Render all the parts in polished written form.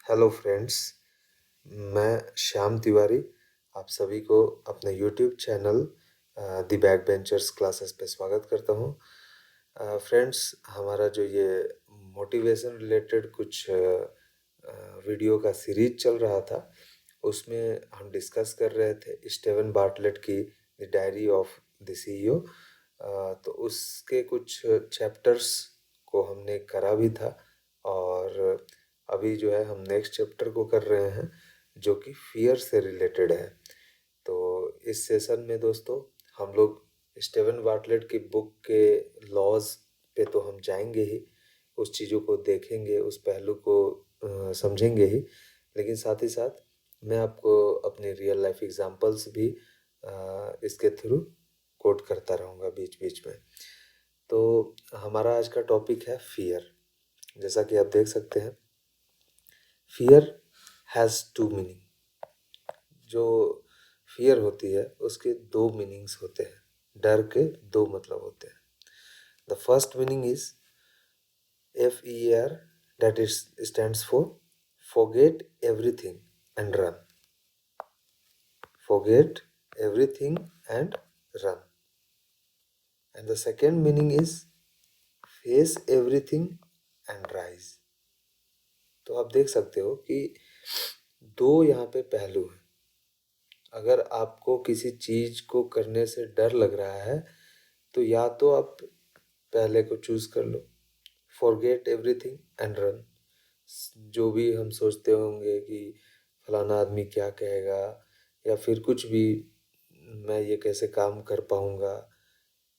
Hello friends, मैं श्याम तिवारी आप सभी को अपने YouTube channel the back benchers classes पे स्वागत करता हूँ। फ्रेंड्स, हमारा जो ये मोटिवेशन रिलेटेड कुछ वीडियो का सीरीज चल रहा था, उसमें हम डिस्कस कर रहे थे स्टीवन बार्टलेट की the diary of the CEO. तो उसके कुछ चैप्टर्स को हमने करा भी था और अभी जो है हम नेक्स्ट चैप्टर को कर रहे हैं जो कि फियर से रिलेटेड है। तो इस सेशन में दोस्तों हम लोग स्टीवन बार्टलेट की बुक के लॉज पे तो हम जाएंगे ही, उस चीज़ों को देखेंगे, उस पहलू को समझेंगे ही, लेकिन साथ ही साथ मैं आपको अपनी रियल लाइफ एग्जांपल्स भी इसके थ्रू कोट करता रहूँगा बीच बीच में। तो हमारा आज का टॉपिक है फियर। जैसा कि आप देख सकते हैं, फियर हैज़ टू मीनिंग। जो फियर होती है उसके दो मीनिंग्स होते हैं, डर के दो मतलब होते हैं। The first meaning is FER, that is stands for forget everything and run. Forget everything and run. And the second meaning is face everything and rise. तो आप देख सकते हो कि दो यहाँ पे पहलू हैं। अगर आपको किसी चीज़ को करने से डर लग रहा है तो या तो आप पहले को चूज कर लो, फॉरगेट एवरीथिंग एंड रन। जो भी हम सोचते होंगे कि फलाना आदमी क्या कहेगा या फिर कुछ भी, मैं ये कैसे काम कर पाऊँगा,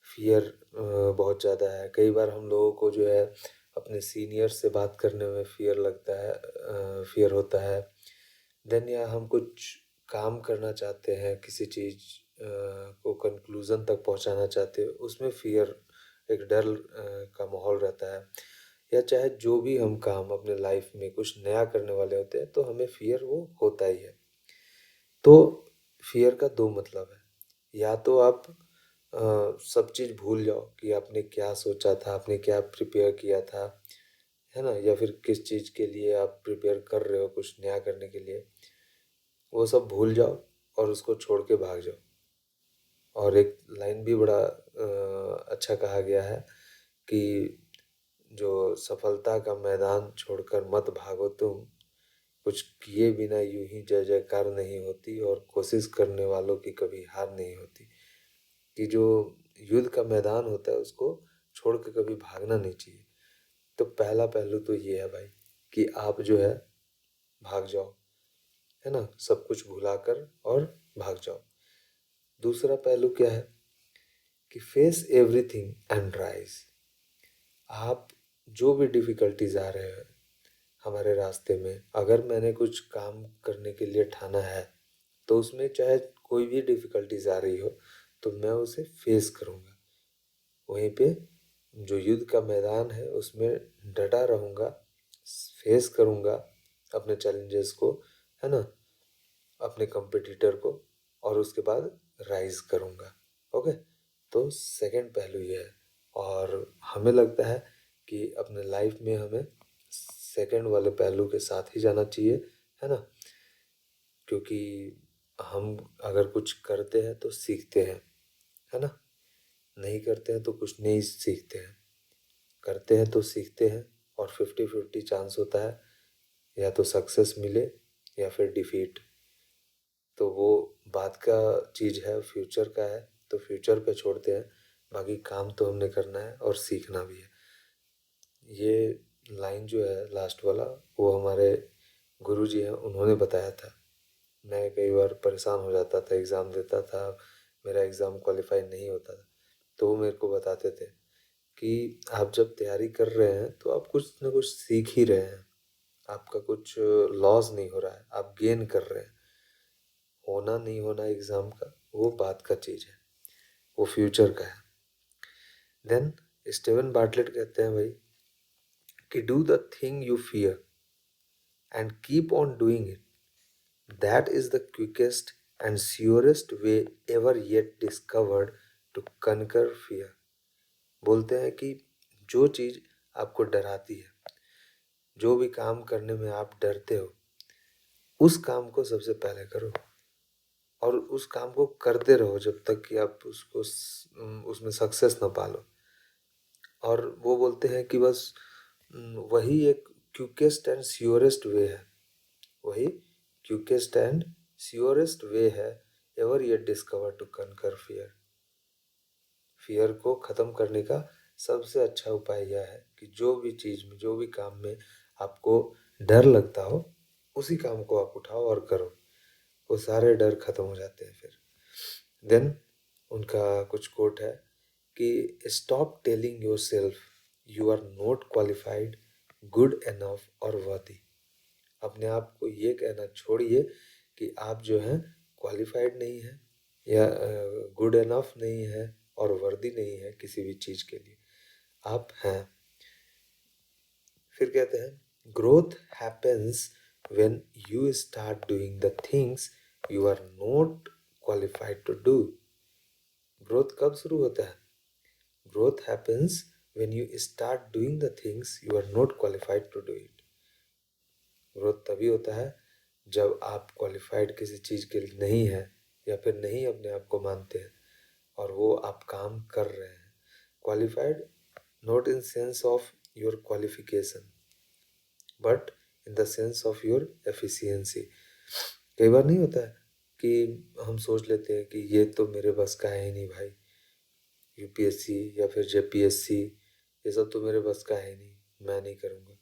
फियर बहुत ज़्यादा है। कई बार हम लोगों को जो है अपने सीनियर से बात करने में फियर लगता है, फियर होता है। देन या हम कुछ काम करना चाहते हैं, किसी चीज़ को कंक्लूज़न तक पहुंचाना चाहते हो, उसमें फियर, एक डर का माहौल रहता है। या चाहे जो भी हम काम अपने लाइफ में कुछ नया करने वाले होते हैं तो हमें फियर वो होता ही है। तो फियर का दो मतलब है, या तो आप सब चीज़ भूल जाओ कि आपने क्या सोचा था, आपने क्या प्रिपेयर किया था, है ना, या फिर किस चीज़ के लिए आप प्रिपेयर कर रहे हो कुछ नया करने के लिए, वो सब भूल जाओ और उसको छोड़ के भाग जाओ। और एक लाइन भी बड़ा अच्छा कहा गया है कि जो सफलता का मैदान छोड़कर मत भागो तुम, कुछ किए बिना यूं ही जय जयकार नहीं होती और कोशिश करने वालों की कभी हार नहीं होती। कि जो युद्ध का मैदान होता है उसको छोड़ के कभी भागना नहीं चाहिए। तो पहला पहलू तो ये है भाई कि आप जो है भाग जाओ, है ना, सब कुछ भुलाकर और भाग जाओ। दूसरा पहलू क्या है कि फेस एवरीथिंग एंड राइज। आप जो भी डिफिकल्टीज आ रहे हैं हमारे रास्ते में, अगर मैंने कुछ काम करने के लिए ठाना है तो उसमें चाहे कोई भी डिफिकल्टीज आ रही हो तो मैं उसे फेस करूँगा। वहीं पे जो युद्ध का मैदान है उसमें डटा रहूँगा, फेस करूँगा अपने चैलेंजेस को, है ना, अपने कंपटीटर को, और उसके बाद राइज करूँगा। ओके, तो सेकंड पहलू ये है। और हमें लगता है कि अपने लाइफ में हमें सेकंड वाले पहलू के साथ ही जाना चाहिए, है ना, क्योंकि हम अगर कुछ करते हैं तो सीखते हैं, है ना, नहीं करते हैं तो कुछ नहीं सीखते हैं। करते हैं तो सीखते हैं और 50-50 चांस होता है या तो सक्सेस मिले या फिर डिफीट। तो वो बात का चीज़ है, फ्यूचर का है, तो फ्यूचर पे छोड़ते हैं। बाकी काम तो हमने करना है और सीखना भी है। ये लाइन जो है लास्ट वाला, वो हमारे गुरुजी हैं, उन्होंने बताया था। मैं कई बार परेशान हो जाता था, एग्ज़ाम देता था, मेरा एग्ज़ाम क्वालिफाई नहीं होता था, तो वो मेरे को बताते थे कि आप जब तैयारी कर रहे हैं तो आप कुछ ना कुछ सीख ही रहे हैं, आपका कुछ लॉस नहीं हो रहा है, आप गेन कर रहे हैं। होना नहीं होना एग्ज़ाम का वो बात का चीज़ है, वो फ्यूचर का है। देन स्टीवन बार्टलेट कहते हैं भाई कि do the thing you fear and keep on doing it, that is the quickest and surest way ever yet discovered to conquer fear. बोलते हैं कि जो चीज़ आपको डराती है, जो भी काम करने में आप डरते हो, उस काम को सबसे पहले करो और उस काम को करते रहो जब तक कि आप उसमें सक्सेस ना पालो। और वो बोलते हैं कि बस वही एक क्विकेस्ट एंड श्योरेस्ट वे है, वही क्विकेस्ट एंड श्योरेस्ट वे है ever yet discover to conquer fear. Fear को ख़त्म करने का सबसे अच्छा उपाय यह है कि जो भी चीज़ में, जो भी काम में आपको डर लगता हो, उसी काम को आप उठाओ और करो। वो सारे डर ख़त्म हो जाते हैं फिर। देन उनका कुछ कोट है कि stop telling yourself you are not qualified, good enough और वर्दी। अपने आप को ये कहना छोड़िए कि आप जो हैं क्वालिफाइड नहीं हैं या गुड एनफ नहीं है और वर्दी नहीं है किसी भी चीज़ के लिए, आप हैं। फिर कहते हैं growth happens when you start doing the things you are not qualified to do. Growth कब शुरू होता है? Growth happens when you start doing the things you are not qualified to do it. Growth तभी होता है जब आप qualified किसी चीज़ के लिए नहीं हैं या फिर नहीं अपने आप को मानते हैं और वो आप काम कर रहे हैं। Qualified not in sense of your qualification but in the sense of your efficiency. कई बार नहीं होता है कि हम सोच लेते हैं कि ये तो मेरे बस का है ही नहीं भाई, यूपीएससी या फिर जेपीएससी ये सब तो मेरे बस का है नहीं, मैं नहीं करूँगा।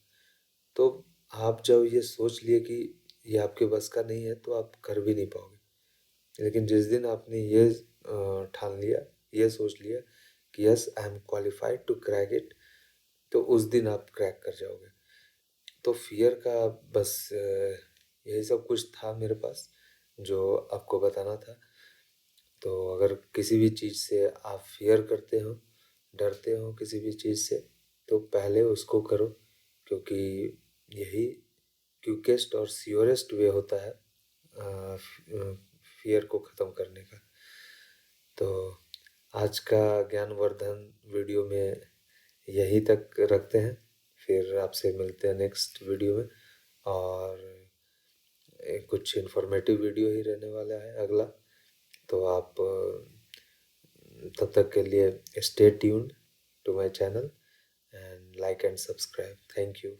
तो आप जब ये सोच लिए कि ये आपके बस का नहीं है तो आप कर भी नहीं पाओगे। लेकिन जिस दिन आपने ये ठान लिया, ये सोच लिया कि yes I am qualified to crack it, तो उस दिन आप क्रैक कर जाओगे। तो फियर का बस यही सब कुछ था मेरे पास जो आपको बताना था। तो अगर किसी भी चीज़ से आप फियर करते हो, डरते हो किसी भी चीज़ से, तो पहले उसको करो, क्योंकि यही क्विकेस्ट और श्योरेस्ट वे होता है फियर को ख़त्म करने का। तो आज का ज्ञानवर्धन वीडियो में यहीं तक रखते हैं, फिर आपसे मिलते हैं नेक्स्ट वीडियो में। और कुछ इन्फॉर्मेटिव वीडियो ही रहने वाला है अगला, तो आप तब तक के लिए stay tuned to my channel and like and subscribe. Thank you.